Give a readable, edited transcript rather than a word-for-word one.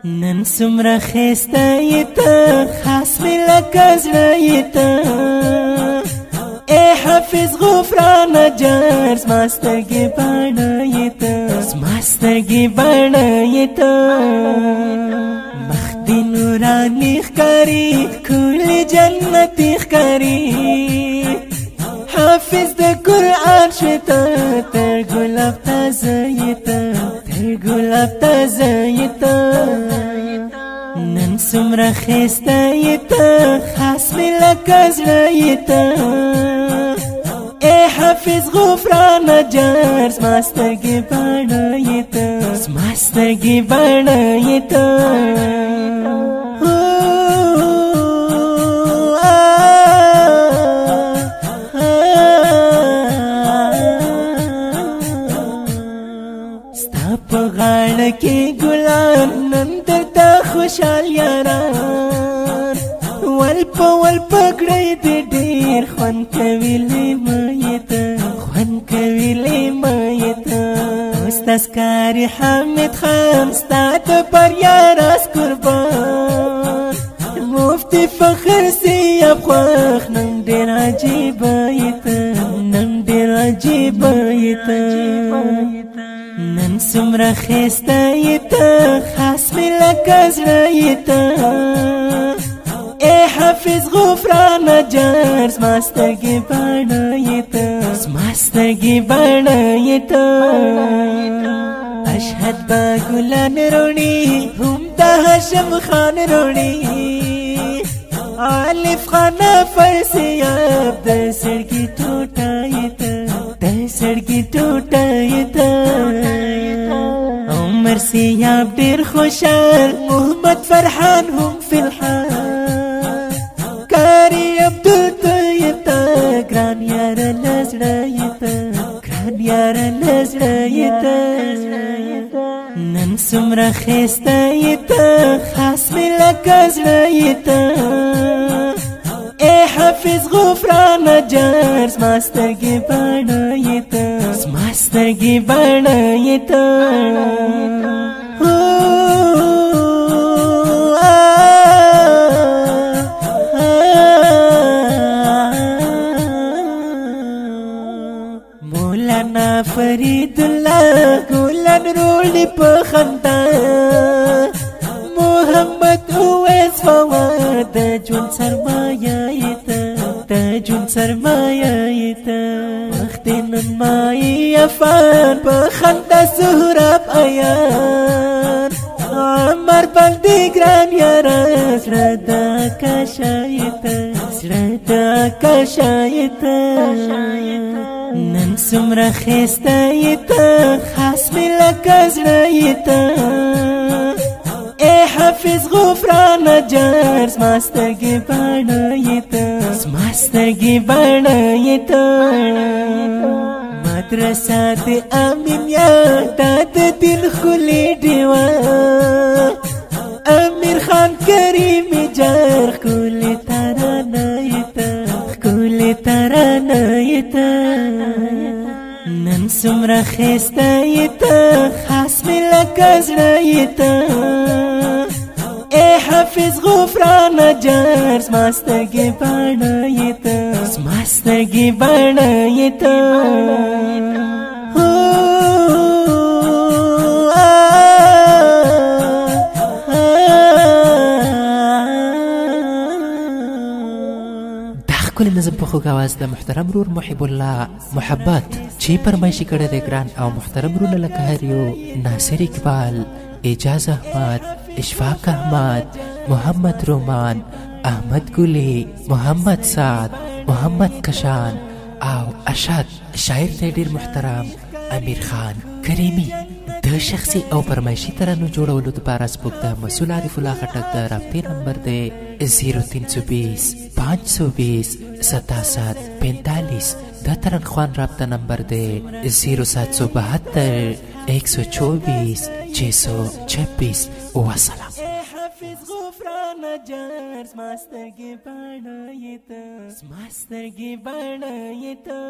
نن سمره خسته ایته خاص می لکه زړه ایته اے حافظ غفران جر زما سترګې بڼه ایته زما سترګې بڼه ایته مخ دې نوراني ښکاري ښکلې جنتي ښکاري حافظ د قرآن شته تر ګلاب تازه ایته تر ګلاب تازه ایته نن سمره خسته ایته خاص می لکه زړه ایته اے حافظ غفران جر زما سترګې بڼه ایته زما سترګې بڼه ایته ستا په غاړه کې ګلان نن درته خوشحال یاران ول په کړی دې ډېر خوند کوي لیمه ایته خوند کوي لیمه ایته استاذ کاري حامد خان ستا د بریا راز قربان مفتي فخر سیاب خوښ نن ډېر عجیبه ایته نن ډېر عجیبه ایته نن سمره خسته ایته خاص می لکه زړه ایته اے حافظ غفران جر زما سترګې بڼه ایته زما سترګې بڼه ایته اشهد با ګلان روڼي هم د هاشم خان روڼي عالف خان فرسیاب د سړکي ټوټه ایته د سړکي ټوټه ایته عمر سیاب ډېر خوشحال محمد فرحان هم فی الحال کاری عبدالطیب تا ګران یار لزړه ایته ګران یار لزړه ایته نن سمره خسته ایته خاص می لکه زړه ایته اے حافظ غفران جر زما سترګې بڼه ایته زما سترګې بڼه ایته مولانا فرید الله ګلان روړي په خندا محمد اویس فواد د ژوند سرمایه ایته د ژوند سرمایه ایته وخت نن مای افان په خندا سهراب عیان عمر باندې ګران یار زړه د کشایته زړه د کشایته نن سمره خسته ایته خاص می لکه زړه ایته اے حافظ غفران جر زما سترګې بڼه ایته زما سترګې بڼه ایته مدرسه د امینیا دا د دین ښکلې ډیوه امیر خان کریمي جر ښکلې ترانه ایته ښکلې ترانه ایته نن سمره خسته ایته خاص می لکه زړه ایته اے حافظ غفران جر زما سترګې بڼه ایته زما سترګې بڼه ایته ښکلي نظم په خوږ اواز د محترم رور محب الله محبت چې فرمایشي کړی دی ګران او محترم رونه لکه هر یو ناصر اقبال اعجاز احمد اشفاق احمد محمد رومان احمد ګلي محمد سعد محمد کشان او اشد شاعر ته ډېر محترم امیر خان کریمي د شخصي او فرمایشي ترانو جوړولو دپاره زموږ د مسؤل عارف الله خټک د رابطې نمبر دی 0320 520 6745 د ترنخوان رابطه نمبر دی 0772 124 626 وسلام غفران جر زما سترګې بڼه ایته زما سترګې بڼه ایته